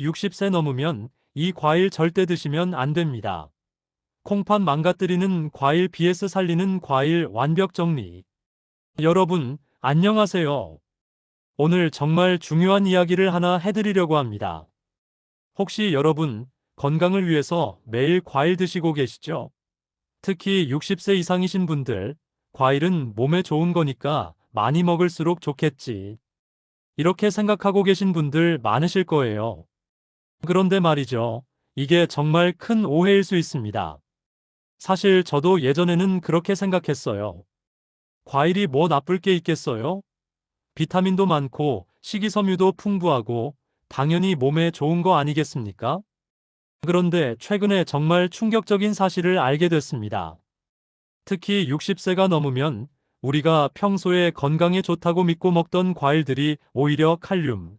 60세 넘으면 이 과일 절대 드시면 안 됩니다. 콩팥 망가뜨리는 과일 vs 살리는 과일 완벽 정리. 여러분, 안녕하세요. 오늘 정말 중요한 이야기를 하나 해드리려고 합니다. 혹시 여러분, 건강을 위해서 매일 과일 드시고 계시죠? 특히 60세 이상이신 분들, 과일은 몸에 좋은 거니까 많이 먹을수록 좋겠지. 이렇게 생각하고 계신 분들 많으실 거예요. 그런데 말이죠. 이게 정말 큰 오해일 수 있습니다. 사실 저도 예전에는 그렇게 생각했어요. 과일이 뭐 나쁠 게 있겠어요? 비타민도 많고 식이섬유도 풍부하고 당연히 몸에 좋은 거 아니겠습니까? 그런데 최근에 정말 충격적인 사실을 알게 됐습니다. 특히 60세가 넘으면 우리가 평소에 건강에 좋다고 믿고 먹던 과일들이 오히려 칼륨,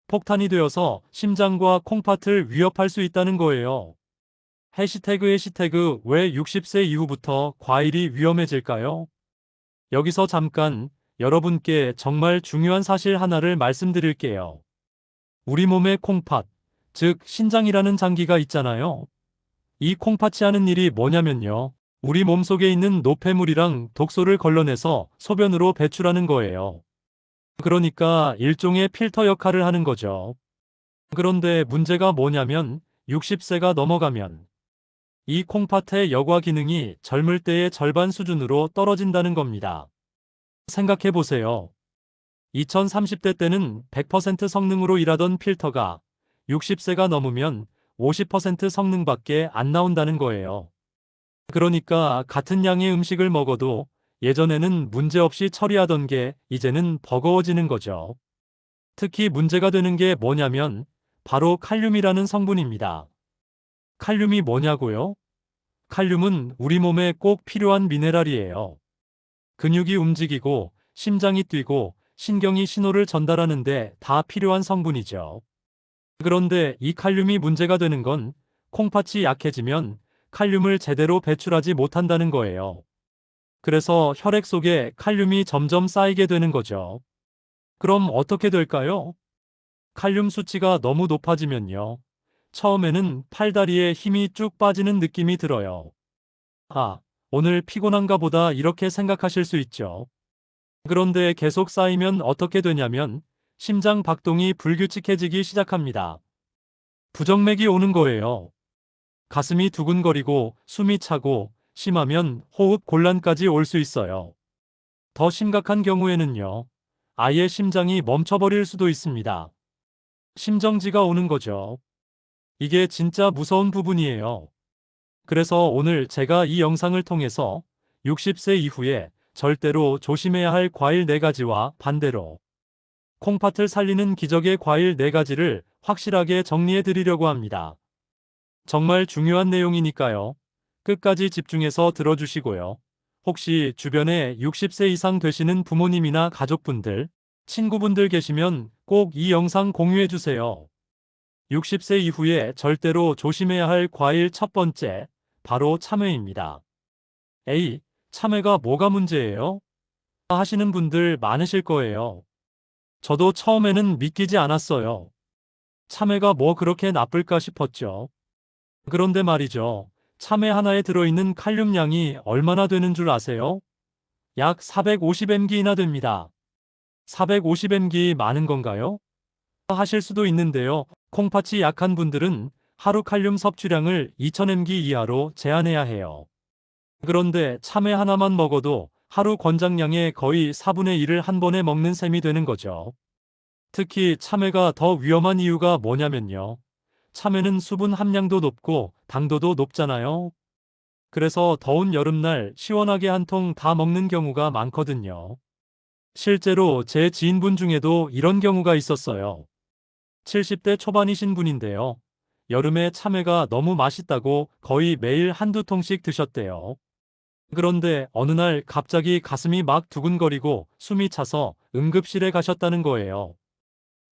폭탄이 되어서 심장과 콩팥을 위협할 수 있다는 거예요. 해시태그 왜 60세 이후부터 과일이 위험해질까요? 여기서 잠깐 여러분께 정말 중요한 사실 하나를 말씀드릴게요. 우리 몸의 콩팥, 즉 신장이라는 장기가 있잖아요. 이 콩팥이 하는 일이 뭐냐면요. 우리 몸속에 있는 노폐물이랑 독소를 걸러내서 소변으로 배출하는 거예요. 그러니까 일종의 필터 역할을 하는 거죠. 그런데 문제가 뭐냐면 60세가 넘어가면 이 콩팥의 여과 기능이 젊을 때의 절반 수준으로 떨어진다는 겁니다. 생각해 보세요. 2030대 때는 100% 성능으로 일하던 필터가 60세가 넘으면 50% 성능밖에 안 나온다는 거예요. 그러니까 같은 양의 음식을 먹어도 예전에는 문제없이 처리하던 게 이제는 버거워지는 거죠. 특히 문제가 되는 게 뭐냐면 바로 칼륨이라는 성분입니다. 칼륨이 뭐냐고요? 칼륨은 우리 몸에 꼭 필요한 미네랄이에요. 근육이 움직이고 심장이 뛰고 신경이 신호를 전달하는데 다 필요한 성분이죠. 그런데 이 칼륨이 문제가 되는 건 콩팥이 약해지면 칼륨을 제대로 배출하지 못한다는 거예요. 그래서 혈액 속에 칼륨이 점점 쌓이게 되는 거죠. 그럼 어떻게 될까요? 칼륨 수치가 너무 높아지면요. 처음에는 팔다리에 힘이 쭉 빠지는 느낌이 들어요. 아, 오늘 피곤한가 보다 이렇게 생각하실 수 있죠. 그런데 계속 쌓이면 어떻게 되냐면 심장 박동이 불규칙해지기 시작합니다. 부정맥이 오는 거예요. 가슴이 두근거리고 숨이 차고 심하면 호흡 곤란까지 올 수 있어요. 더 심각한 경우에는요. 아예 심장이 멈춰버릴 수도 있습니다. 심정지가 오는 거죠. 이게 진짜 무서운 부분이에요. 그래서 오늘 제가 이 영상을 통해서 60세 이후에 절대로 조심해야 할 과일 4가지와 반대로 콩팥을 살리는 기적의 과일 4가지를 확실하게 정리해 드리려고 합니다. 정말 중요한 내용이니까요. 끝까지 집중해서 들어주시고요. 혹시 주변에 60세 이상 되시는 부모님이나 가족분들, 친구분들 계시면 꼭 이 영상 공유해 주세요. 60세 이후에 절대로 조심해야 할 과일 첫 번째, 바로 참외입니다. 에이, 참외가 뭐가 문제예요? 하시는 분들 많으실 거예요. 저도 처음에는 믿기지 않았어요. 참외가 뭐 그렇게 나쁠까 싶었죠. 그런데 말이죠. 참외 하나에 들어있는 칼륨량이 얼마나 되는 줄 아세요? 약 450mg나 됩니다. 450mg 많은 건가요? 하실 수도 있는데요. 콩팥이 약한 분들은 하루 칼륨 섭취량을 2000mg 이하로 제한해야 해요. 그런데 참외 하나만 먹어도 하루 권장량의 거의 4분의 1을 한 번에 먹는 셈이 되는 거죠. 특히 참외가 더 위험한 이유가 뭐냐면요. 참외는 수분 함량도 높고 당도도 높잖아요. 그래서 더운 여름날 시원하게 한 통 다 먹는 경우가 많거든요. 실제로 제 지인분 중에도 이런 경우가 있었어요. 70대 초반이신 분인데요. 여름에 참외가 너무 맛있다고 거의 매일 한두 통씩 드셨대요. 그런데 어느 날 갑자기 가슴이 막 두근거리고 숨이 차서 응급실에 가셨다는 거예요.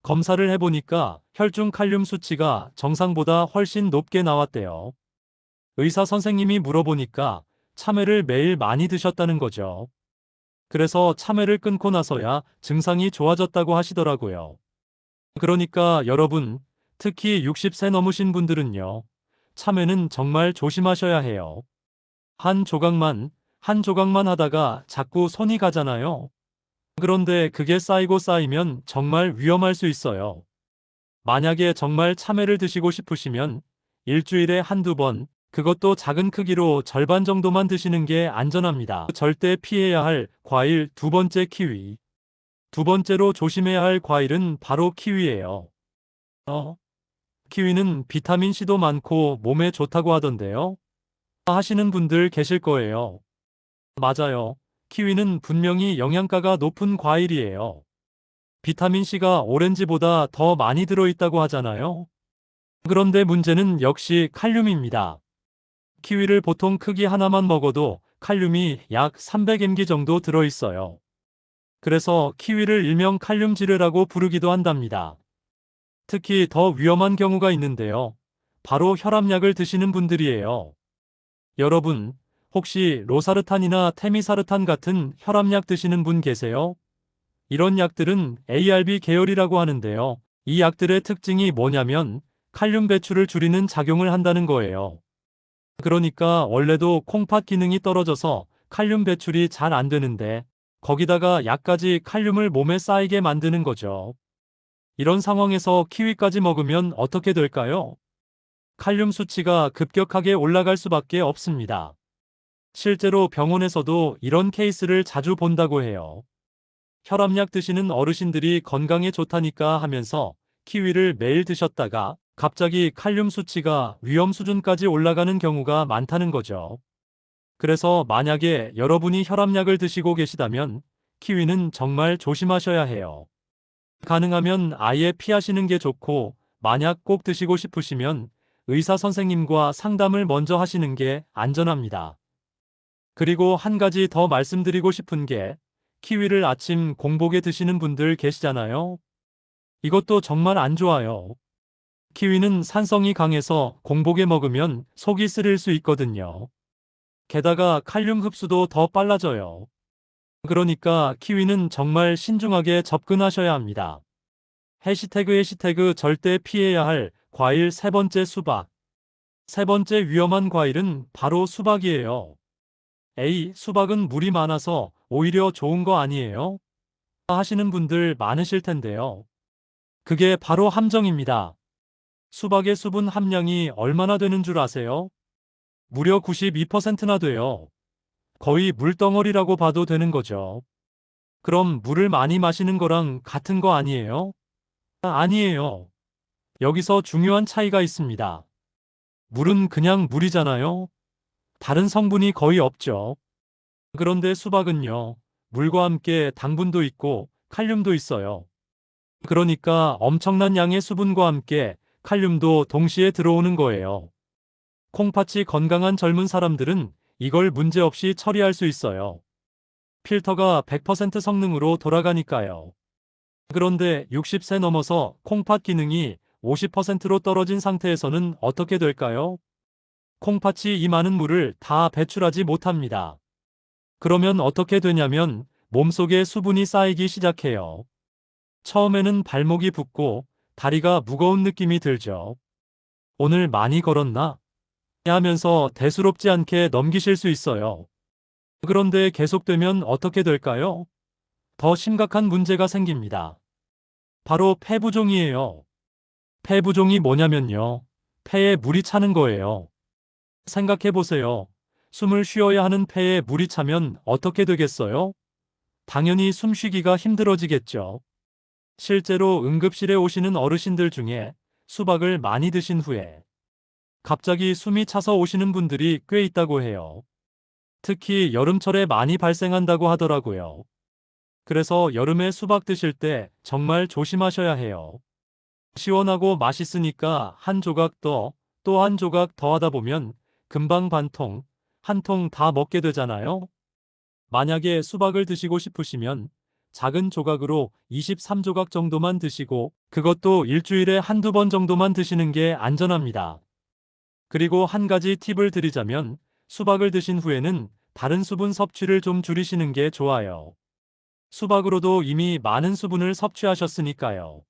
검사를 해보니까 혈중 칼륨 수치가 정상보다 훨씬 높게 나왔대요. 의사 선생님이 물어보니까 참외를 매일 많이 드셨다는 거죠. 그래서 참외를 끊고 나서야 증상이 좋아졌다고 하시더라고요. 그러니까 여러분, 특히 60세 넘으신 분들은요. 참외는 정말 조심하셔야 해요. 한 조각만 하다가 자꾸 손이 가잖아요. 그런데 그게 쌓이고 쌓이면 정말 위험할 수 있어요. 만약에 정말 참외를 드시고 싶으시면 일주일에 한두 번, 그것도 작은 크기로 절반 정도만 드시는 게 안전합니다. 절대 피해야 할 과일 두 번째, 키위. 두 번째로 조심해야 할 과일은 바로 키위예요. 키위는 비타민C도 많고 몸에 좋다고 하던데요. 하시는 분들 계실 거예요. 맞아요. 키위는 분명히 영양가가 높은 과일이에요. 비타민C가 오렌지보다 더 많이 들어있다고 하잖아요. 그런데 문제는 역시 칼륨입니다. 키위를 보통 크기 하나만 먹어도 칼륨이 약 300mg 정도 들어있어요. 그래서 키위를 일명 칼륨지르라고 부르기도 한답니다. 특히 더 위험한 경우가 있는데요. 바로 혈압약을 드시는 분들이에요. 여러분, 혹시 로사르탄이나 테미사르탄 같은 혈압약 드시는 분 계세요? 이런 약들은 ARB 계열이라고 하는데요. 이 약들의 특징이 뭐냐면 칼륨 배출을 줄이는 작용을 한다는 거예요. 그러니까 원래도 콩팥 기능이 떨어져서 칼륨 배출이 잘 안 되는데 거기다가 약까지 칼륨을 몸에 쌓이게 만드는 거죠. 이런 상황에서 키위까지 먹으면 어떻게 될까요? 칼륨 수치가 급격하게 올라갈 수밖에 없습니다. 실제로 병원에서도 이런 케이스를 자주 본다고 해요. 혈압약 드시는 어르신들이 건강에 좋다니까 하면서 키위를 매일 드셨다가 갑자기 칼륨 수치가 위험 수준까지 올라가는 경우가 많다는 거죠. 그래서 만약에 여러분이 혈압약을 드시고 계시다면 키위는 정말 조심하셔야 해요. 가능하면 아예 피하시는 게 좋고, 만약 꼭 드시고 싶으시면 의사 선생님과 상담을 먼저 하시는 게 안전합니다. 그리고 한 가지 더 말씀드리고 싶은 게 키위를 아침 공복에 드시는 분들 계시잖아요. 이것도 정말 안 좋아요. 키위는 산성이 강해서 공복에 먹으면 속이 쓰릴 수 있거든요. 게다가 칼륨 흡수도 더 빨라져요. 그러니까 키위는 정말 신중하게 접근하셔야 합니다. 해시태그 절대 피해야 할 과일 세 번째, 수박. 세 번째 위험한 과일은 바로 수박이에요. 수박은 물이 많아서 오히려 좋은 거 아니에요? 하시는 분들 많으실 텐데요. 그게 바로 함정입니다. 수박의 수분 함량이 얼마나 되는 줄 아세요? 무려 92%나 돼요. 거의 물덩어리라고 봐도 되는 거죠. 그럼 물을 많이 마시는 거랑 같은 거 아니에요? 아니에요. 여기서 중요한 차이가 있습니다. 물은 그냥 물이잖아요. 다른 성분이 거의 없죠. 그런데 수박은요, 물과 함께 당분도 있고 칼륨도 있어요. 그러니까 엄청난 양의 수분과 함께 칼륨도 동시에 들어오는 거예요. 콩팥이 건강한 젊은 사람들은 이걸 문제없이 처리할 수 있어요. 필터가 100% 성능으로 돌아가니까요. 그런데 60세 넘어서 콩팥 기능이 50%로 떨어진 상태에서는 어떻게 될까요? 콩팥이 이 많은 물을 다 배출하지 못합니다. 그러면 어떻게 되냐면 몸속에 수분이 쌓이기 시작해요. 처음에는 발목이 붓고 다리가 무거운 느낌이 들죠. 오늘 많이 걸었나? 하면서 대수롭지 않게 넘기실 수 있어요. 그런데 계속되면 어떻게 될까요? 더 심각한 문제가 생깁니다. 바로 폐부종이에요. 폐부종이 뭐냐면요. 폐에 물이 차는 거예요. 생각해 보세요. 숨을 쉬어야 하는 폐에 물이 차면 어떻게 되겠어요? 당연히 숨쉬기가 힘들어지겠죠. 실제로 응급실에 오시는 어르신들 중에 수박을 많이 드신 후에 갑자기 숨이 차서 오시는 분들이 꽤 있다고 해요. 특히 여름철에 많이 발생한다고 하더라고요. 그래서 여름에 수박 드실 때 정말 조심하셔야 해요. 시원하고 맛있으니까 한 조각 더, 또 한 조각 더 하다 보면 금방 반 통, 한 통 다 먹게 되잖아요. 만약에 수박을 드시고 싶으시면 작은 조각으로 23조각 정도만 드시고 그것도 일주일에 한두 번 정도만 드시는 게 안전합니다. 그리고 한 가지 팁을 드리자면 수박을 드신 후에는 다른 수분 섭취를 좀 줄이시는 게 좋아요. 수박으로도 이미 많은 수분을 섭취하셨으니까요.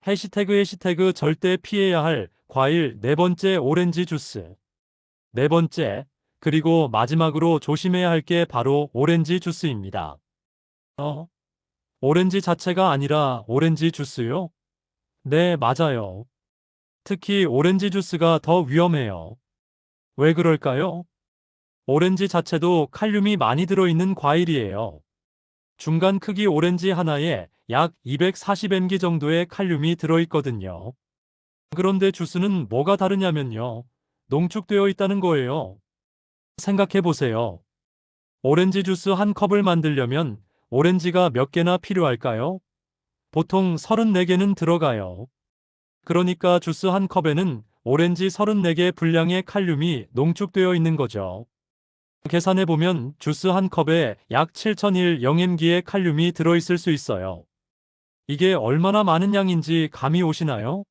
해시태그 절대 피해야 할 과일 네 번째 오렌지 주스. 네 번째, 그리고 마지막으로 조심해야 할 게 바로 오렌지 주스입니다. 어? 오렌지 자체가 아니라 오렌지 주스요? 네, 맞아요. 특히 오렌지 주스가 더 위험해요. 왜 그럴까요? 오렌지 자체도 칼륨이 많이 들어있는 과일이에요. 중간 크기 오렌지 하나에 약 240mg 정도의 칼륨이 들어있거든요. 그런데 주스는 뭐가 다르냐면요. 농축되어 있다는 거예요. 생각해 보세요. 오렌지 주스 한 컵을 만들려면 오렌지가 몇 개나 필요할까요? 보통 34개는 들어가요. 그러니까 주스 한 컵에는 오렌지 34개 분량의 칼륨이 농축되어 있는 거죠. 계산해 보면 주스 한 컵에 약 7010mg의 칼륨이 들어있을 수 있어요. 이게 얼마나 많은 양인지 감이 오시나요?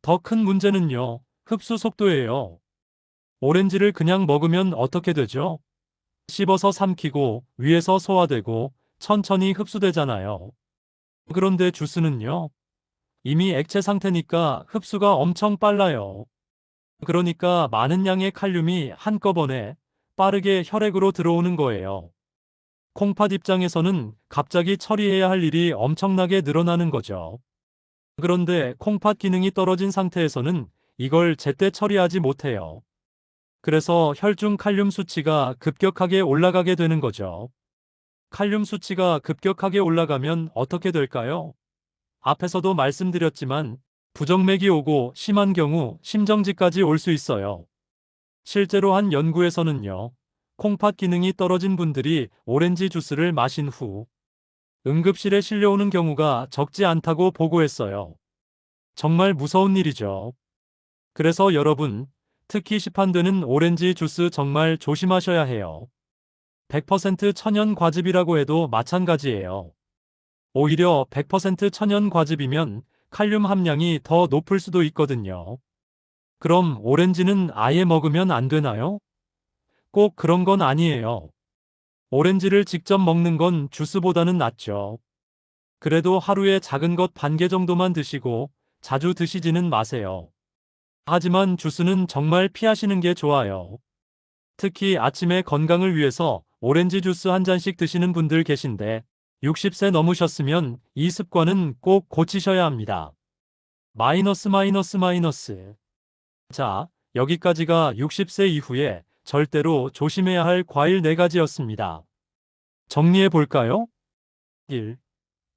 더 큰 문제는요, 흡수 속도예요. 오렌지를 그냥 먹으면 어떻게 되죠? 씹어서 삼키고 위에서 소화되고 천천히 흡수되잖아요. 그런데 주스는요, 이미 액체 상태니까 흡수가 엄청 빨라요. 그러니까 많은 양의 칼륨이 한꺼번에 빠르게 혈액으로 들어오는 거예요. 콩팥 입장에서는 갑자기 처리해야 할 일이 엄청나게 늘어나는 거죠. 그런데 콩팥 기능이 떨어진 상태에서는 이걸 제때 처리하지 못해요. 그래서 혈중 칼륨 수치가 급격하게 올라가게 되는 거죠. 칼륨 수치가 급격하게 올라가면 어떻게 될까요? 앞에서도 말씀드렸지만 부정맥이 오고 심한 경우 심정지까지 올 수 있어요. 실제로 한 연구에서는요, 콩팥 기능이 떨어진 분들이 오렌지 주스를 마신 후 응급실에 실려오는 경우가 적지 않다고 보고했어요. 정말 무서운 일이죠. 그래서 여러분, 특히 시판되는 오렌지 주스 정말 조심하셔야 해요. 100% 천연 과즙이라고 해도 마찬가지예요. 오히려 100% 천연 과즙이면 칼륨 함량이 더 높을 수도 있거든요. 그럼 오렌지는 아예 먹으면 안 되나요? 꼭 그런 건 아니에요. 오렌지를 직접 먹는 건 주스보다는 낫죠. 그래도 하루에 작은 것 반 개 정도만 드시고 자주 드시지는 마세요. 하지만 주스는 정말 피하시는 게 좋아요. 특히 아침에 건강을 위해서 오렌지 주스 한 잔씩 드시는 분들 계신데 60세 넘으셨으면 이 습관은 꼭 고치셔야 합니다. 마이너스. 자, 여기까지가 60세 이후에 절대로 조심해야 할 과일 4가지였습니다. 정리해 볼까요? 1.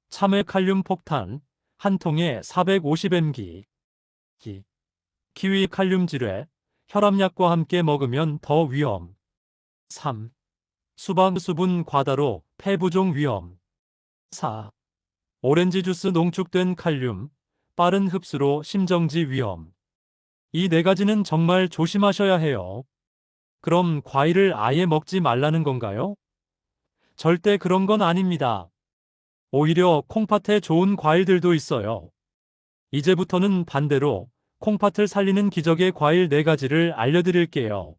참외 칼륨 폭탄. 한 통에 450mg. 2. 키위 칼륨 지뢰. 혈압약과 함께 먹으면 더 위험. 3. 수박 수분 과다로 폐부종 위험. 4. 오렌지 주스 농축된 칼륨. 빠른 흡수로 심정지 위험. 이 4가지는 정말 조심하셔야 해요. 그럼 과일을 아예 먹지 말라는 건가요? 절대 그런 건 아닙니다. 오히려 콩팥에 좋은 과일들도 있어요. 이제부터는 반대로 콩팥을 살리는 기적의 과일 4가지를 알려드릴게요.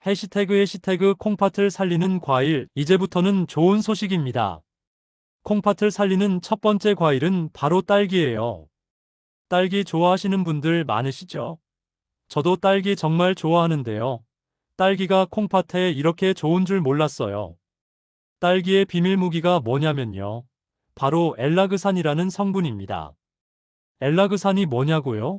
해시태그 콩팥을 살리는 과일. 이제부터는 좋은 소식입니다. 콩팥을 살리는 첫 번째 과일은 바로 딸기예요. 딸기 좋아하시는 분들 많으시죠? 저도 딸기 정말 좋아하는데요. 딸기가 콩팥에 이렇게 좋은 줄 몰랐어요. 딸기의 비밀 무기가 뭐냐면요. 바로 엘라그산이라는 성분입니다. 엘라그산이 뭐냐고요?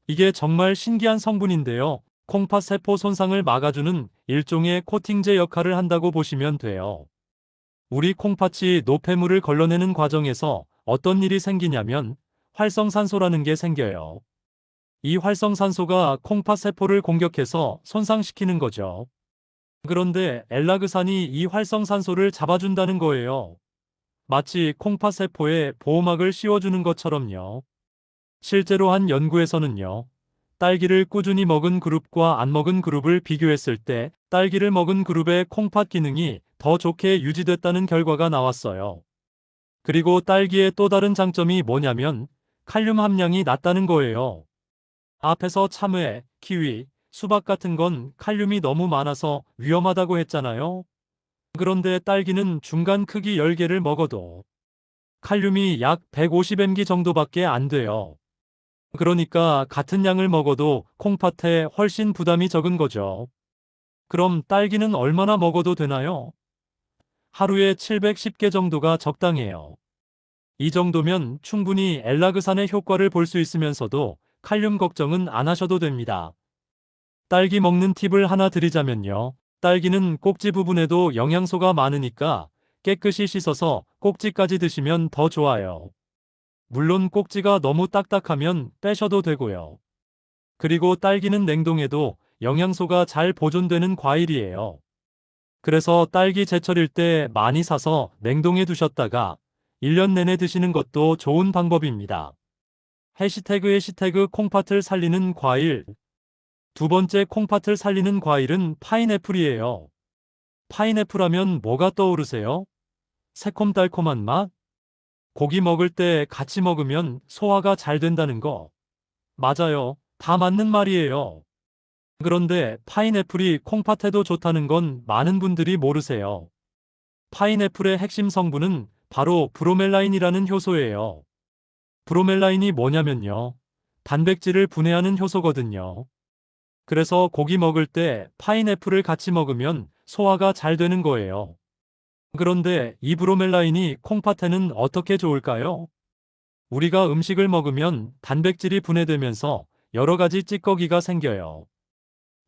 이게 정말 신기한 성분인데요. 콩팥 세포 손상을 막아주는 일종의 코팅제 역할을 한다고 보시면 돼요. 우리 콩팥이 노폐물을 걸러내는 과정에서 어떤 일이 생기냐면 활성산소라는 게 생겨요. 이 활성산소가 콩팥 세포를 공격해서 손상시키는 거죠. 그런데 엘라그산이 이 활성산소를 잡아준다는 거예요. 마치 콩팥 세포에 보호막을 씌워주는 것처럼요. 실제로 한 연구에서는요. 딸기를 꾸준히 먹은 그룹과 안 먹은 그룹을 비교했을 때 딸기를 먹은 그룹의 콩팥 기능이 더 좋게 유지됐다는 결과가 나왔어요. 그리고 딸기의 또 다른 장점이 뭐냐면 칼륨 함량이 낮다는 거예요. 앞에서 참외, 키위, 수박 같은 건 칼륨이 너무 많아서 위험하다고 했잖아요. 그런데 딸기는 중간 크기 10개를 먹어도 칼륨이 약 150mg 정도밖에 안 돼요. 그러니까 같은 양을 먹어도 콩팥에 훨씬 부담이 적은 거죠. 그럼 딸기는 얼마나 먹어도 되나요? 하루에 710개 정도가 적당해요. 이 정도면 충분히 엘라그산의 효과를 볼 수 있으면서도 칼륨 걱정은 안 하셔도 됩니다. 딸기 먹는 팁을 하나 드리자면요. 딸기는 꼭지 부분에도 영양소가 많으니까 깨끗이 씻어서 꼭지까지 드시면 더 좋아요. 물론 꼭지가 너무 딱딱하면 빼셔도 되고요. 그리고 딸기는 냉동에도 영양소가 잘 보존되는 과일이에요. 그래서 딸기 제철일 때 많이 사서 냉동에 두셨다가 1년 내내 드시는 것도 좋은 방법입니다. 해시태그 콩팥을 살리는 과일. 두 번째 콩팥을 살리는 과일은 파인애플이에요. 파인애플 하면 뭐가 떠오르세요? 새콤달콤한 맛? 고기 먹을 때 같이 먹으면 소화가 잘 된다는 거. 맞아요. 다 맞는 말이에요. 그런데 파인애플이 콩팥에도 좋다는 건 많은 분들이 모르세요. 파인애플의 핵심 성분은 바로 브로멜라인이라는 효소예요. 브로멜라인이 뭐냐면요. 단백질을 분해하는 효소거든요. 그래서 고기 먹을 때 파인애플을 같이 먹으면 소화가 잘 되는 거예요. 그런데 이 브로멜라인이 콩팥에는 어떻게 좋을까요? 우리가 음식을 먹으면 단백질이 분해되면서 여러 가지 찌꺼기가 생겨요.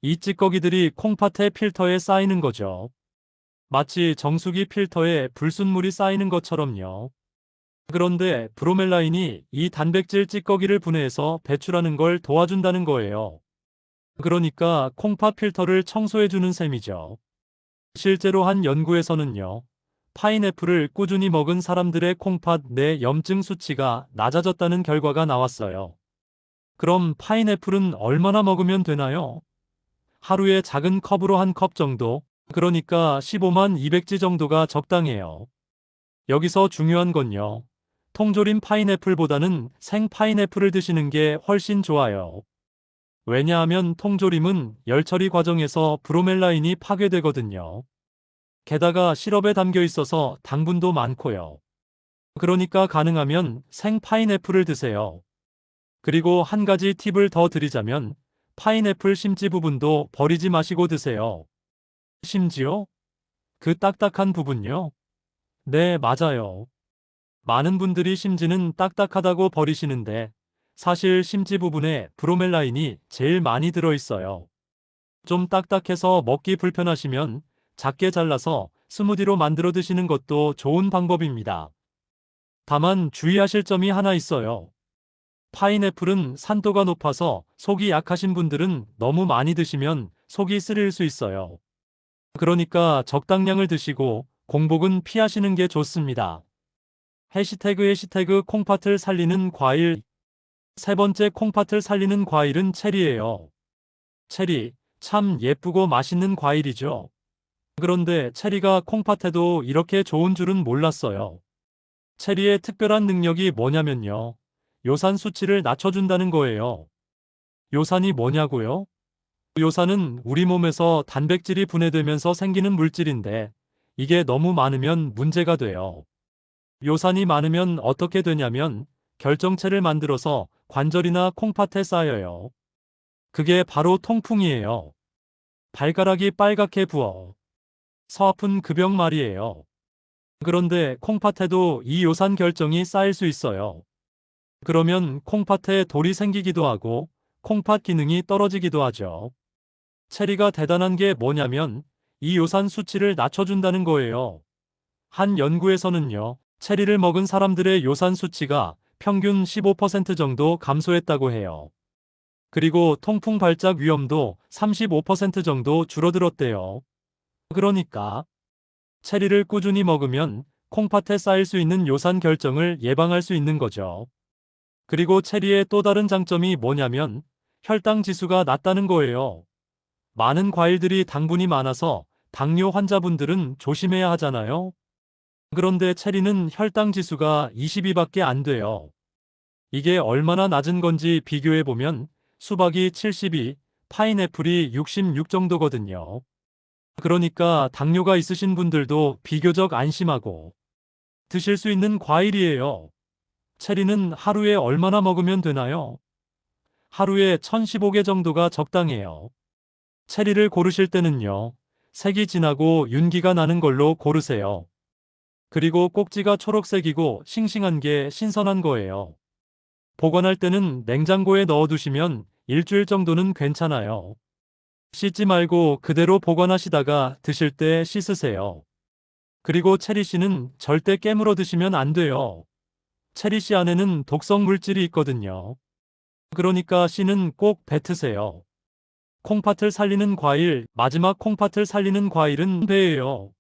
이 찌꺼기들이 콩팥의 필터에 쌓이는 거죠. 마치 정수기 필터에 불순물이 쌓이는 것처럼요. 그런데 브로멜라인이 이 단백질 찌꺼기를 분해해서 배출하는 걸 도와준다는 거예요. 그러니까 콩팥 필터를 청소해주는 셈이죠. 실제로 한 연구에서는요. 파인애플을 꾸준히 먹은 사람들의 콩팥 내 염증 수치가 낮아졌다는 결과가 나왔어요. 그럼 파인애플은 얼마나 먹으면 되나요? 하루에 작은 컵으로 한 컵 정도, 그러니까 15만 200지 정도가 적당해요. 여기서 중요한 건요. 통조림 파인애플보다는 생 파인애플을 드시는 게 훨씬 좋아요. 왜냐하면 통조림은 열처리 과정에서 브로멜라인이 파괴되거든요. 게다가 시럽에 담겨 있어서 당분도 많고요. 그러니까 가능하면 생 파인애플을 드세요. 그리고 한 가지 팁을 더 드리자면 파인애플 심지 부분도 버리지 마시고 드세요. 심지어 그 딱딱한 부분요? 네, 맞아요. 많은 분들이 심지는 딱딱하다고 버리시는데 사실 심지 부분에 브로멜라인이 제일 많이 들어있어요. 좀 딱딱해서 먹기 불편하시면 작게 잘라서 스무디로 만들어 드시는 것도 좋은 방법입니다. 다만 주의하실 점이 하나 있어요. 파인애플은 산도가 높아서 속이 약하신 분들은 너무 많이 드시면 속이 쓰릴 수 있어요. 그러니까 적당량을 드시고 공복은 피하시는 게 좋습니다. 해시태그 콩팥을 살리는 과일. 세 번째 콩팥을 살리는 과일은 체리예요. 체리, 참 예쁘고 맛있는 과일이죠. 그런데 체리가 콩팥에도 이렇게 좋은 줄은 몰랐어요. 체리의 특별한 능력이 뭐냐면요. 요산 수치를 낮춰준다는 거예요. 요산이 뭐냐고요? 요산은 우리 몸에서 단백질이 분해되면서 생기는 물질인데 이게 너무 많으면 문제가 돼요. 요산이 많으면 어떻게 되냐면 결정체를 만들어서 관절이나 콩팥에 쌓여요. 그게 바로 통풍이에요. 발가락이 빨갛게 부어 서아픈 그 병 말이에요. 그런데 콩팥에도 이 요산 결정이 쌓일 수 있어요. 그러면 콩팥에 돌이 생기기도 하고 콩팥 기능이 떨어지기도 하죠. 체리가 대단한 게 뭐냐면 이 요산 수치를 낮춰준다는 거예요. 한 연구에서는요, 체리를 먹은 사람들의 요산 수치가 평균 15% 정도 감소했다고 해요. 그리고 통풍 발작 위험도 35% 정도 줄어들었대요. 그러니까 체리를 꾸준히 먹으면 콩팥에 쌓일 수 있는 요산 결정을 예방할 수 있는 거죠. 그리고 체리의 또 다른 장점이 뭐냐면 혈당 지수가 낮다는 거예요. 많은 과일들이 당분이 많아서 당뇨 환자분들은 조심해야 하잖아요. 그런데 체리는 혈당 지수가 22밖에 안 돼요. 이게 얼마나 낮은 건지 비교해 보면 수박이 72, 파인애플이 66 정도거든요. 그러니까 당뇨가 있으신 분들도 비교적 안심하고 드실 수 있는 과일이에요. 체리는 하루에 얼마나 먹으면 되나요? 하루에 1015개 정도가 적당해요. 체리를 고르실 때는요, 색이 진하고 윤기가 나는 걸로 고르세요. 그리고 꼭지가 초록색이고 싱싱한 게 신선한 거예요. 보관할 때는 냉장고에 넣어두시면 일주일 정도는 괜찮아요. 씻지 말고 그대로 보관하시다가 드실 때 씻으세요. 그리고 체리씨는 절대 깨물어 드시면 안 돼요. 체리씨 안에는 독성 물질이 있거든요. 그러니까 씨는 꼭 뱉으세요. 콩팥을 살리는 과일, 마지막 콩팥을 살리는 과일은 배예요.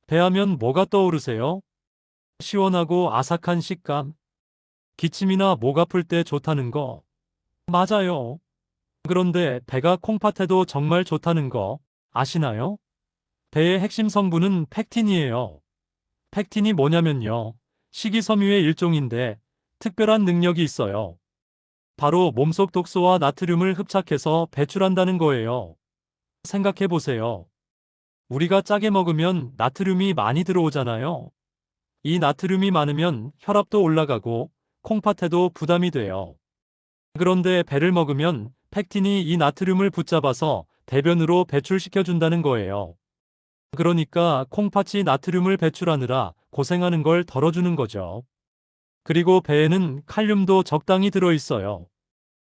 배하면 뭐가 떠오르세요? 시원하고 아삭한 식감, 기침이나 목 아플 때 좋다는 거. 맞아요. 그런데 배가 콩팥에도 정말 좋다는 거 아시나요? 배의 핵심 성분은 팩틴이에요. 팩틴이 뭐냐면요, 식이섬유의 일종인데 특별한 능력이 있어요. 바로 몸속 독소와 나트륨을 흡착해서 배출한다는 거예요. 생각해 보세요. 우리가 짜게 먹으면 나트륨이 많이 들어오잖아요. 이 나트륨이 많으면 혈압도 올라가고 콩팥에도 부담이 돼요. 그런데 배를 먹으면 팩틴이 이 나트륨을 붙잡아서 대변으로 배출시켜준다는 거예요. 그러니까 콩팥이 나트륨을 배출하느라 고생하는 걸 덜어주는 거죠. 그리고 배에는 칼륨도 적당히 들어있어요.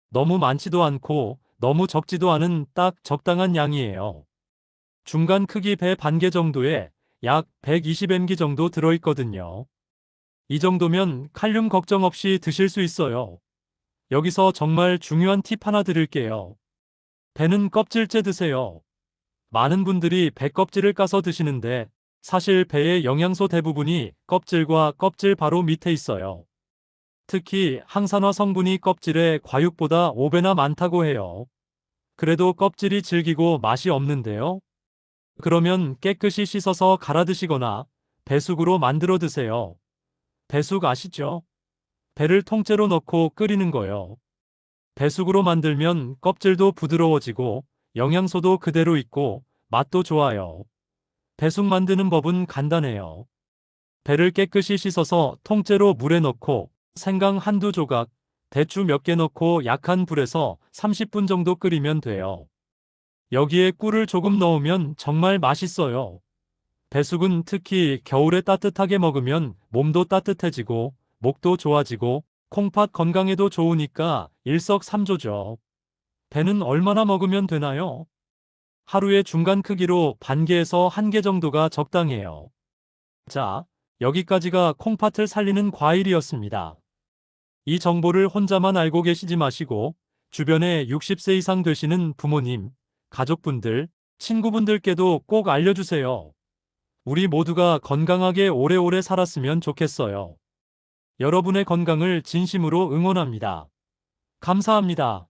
너무 많지도 않고 너무 적지도 않은 딱 적당한 양이에요. 중간 크기 배 반 개 정도에 약 120mg 정도 들어있거든요. 이 정도면 칼륨 걱정 없이 드실 수 있어요. 여기서 정말 중요한 팁 하나 드릴게요. 배는 껍질째 드세요. 많은 분들이 배 껍질을 까서 드시는데 사실 배의 영양소 대부분이 껍질과 껍질 바로 밑에 있어요. 특히 항산화 성분이 껍질에 과육보다 5배나 많다고 해요. 그래도 껍질이 질기고 맛이 없는데요. 그러면 깨끗이 씻어서 갈아 드시거나 배숙으로 만들어 드세요. 배숙 아시죠? 배를 통째로 넣고 끓이는 거요. 배숙으로 만들면 껍질도 부드러워지고 영양소도 그대로 있고 맛도 좋아요. 배숙 만드는 법은 간단해요. 배를 깨끗이 씻어서 통째로 물에 넣고 생강 한두 조각, 대추 몇 개 넣고 약한 불에서 30분 정도 끓이면 돼요. 여기에 꿀을 조금 넣으면 정말 맛있어요. 배숙은 특히 겨울에 따뜻하게 먹으면 몸도 따뜻해지고 목도 좋아지고 콩팥 건강에도 좋으니까 일석삼조죠. 배는 얼마나 먹으면 되나요? 하루에 중간 크기로 반 개에서 한 개 정도가 적당해요. 자, 여기까지가 콩팥을 살리는 과일이었습니다. 이 정보를 혼자만 알고 계시지 마시고 주변에 60세 이상 되시는 부모님, 가족분들, 친구분들께도 꼭 알려주세요. 우리 모두가 건강하게 오래오래 살았으면 좋겠어요. 여러분의 건강을 진심으로 응원합니다. 감사합니다.